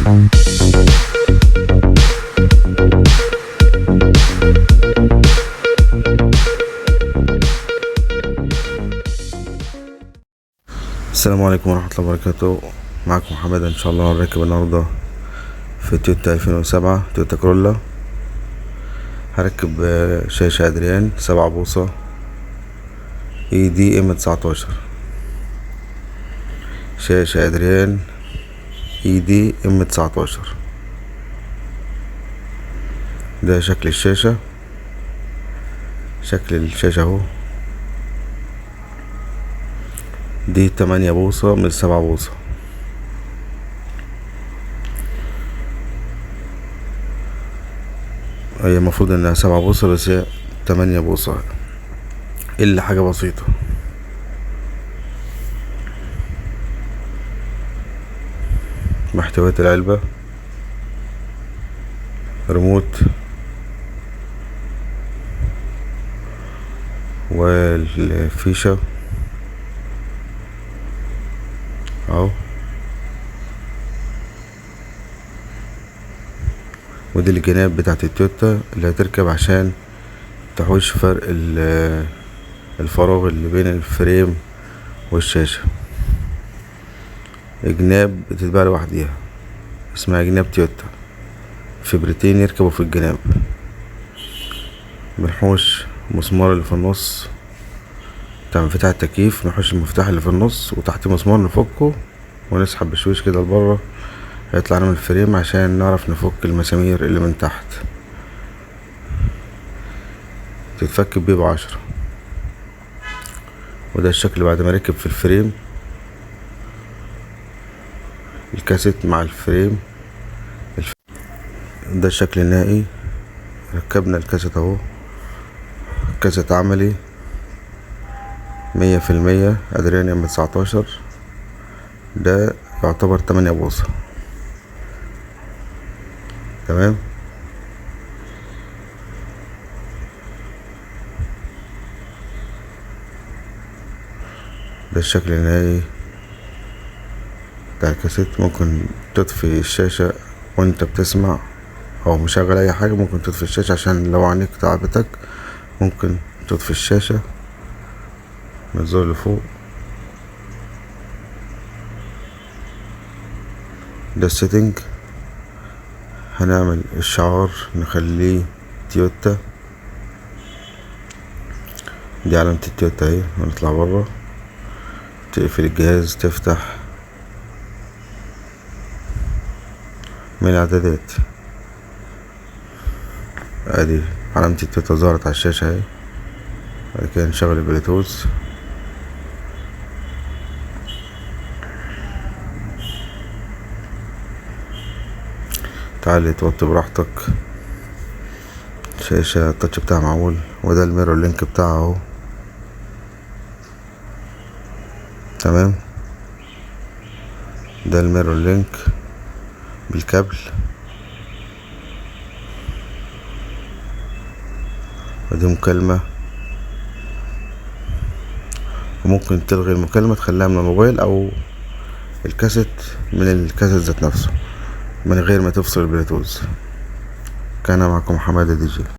السلام عليكم ورحمة الله وبركاته. معكم محمد. ان شاء الله هنركب النهاردة في تويوتا 2007 تويوتا كرولا. هركب شاشة ادريان 7 بوصة EDM19. شاشة ادريان EDM19. ده شكل الشاشة. شكل الشاشة اهو. دي 8 بوصة من 7 بوصة. هي المفروض انها 7 بوصة بس هي 8 بوصة الا حاجة بسيطة. محتويات العلبة: ريموت والفيشة اهو، ودي الجناب بتاعت التويوتا اللي هتركب عشان تحوش فرق الفراغ اللي بين الفريم والشاشة. جناب بتتباع لوحديها اسمها جناب تويوتا، فبرتين يركبوا في الجناب. بنحوش المسمار اللي في النص بتاع مفتاح التكييف، نحوش المفتاح اللي في النص وتحت مسمار نفكه ونسحب بشويش كده لبره، هيطلع من الفريم عشان نعرف نفك المسامير اللي من تحت. تتفك ب10. وده الشكل بعد ما ركب في الفريم. الكاسيت مع الفريم. ده الشكل النهائي. ركبنا الكاسيت اهو. كاسيت عملي 100% ادريان M19. ده يعتبر 8 بوصة. تمام. ده الشكل النهائي بتاع الكاسيت. ممكن تطفي الشاشة وانت بتسمع او مشغل اي حاجة. ممكن تطفي الشاشة عشان لو عينيك تعبتك ممكن تطفي الشاشة من الزر اللي فوق. ده السيتنج. هنعمل الشعار نخليه تويوتا. دي علامة التويوتا اهي. هنطلع برا، تقفل الجهاز، تفتح من الاعدادات. ادي علامة التويوتا ظهرت على الشاشة اهي. بعد كده نشغل البلوتوث. تعالي توطي براحتك. شاشة التاتش بتاعها معمول. وده الميرور لينك بتاعها اهو. تمام. ده الميرور لينك بالكابل. ودي مكالمة، وممكن تلغي المكالمة تخليها من الموبايل او الكاسيت من الكاسيت ذات نفسه من غير ما تفصل البلوتوث. كان معكم حمادة DJ.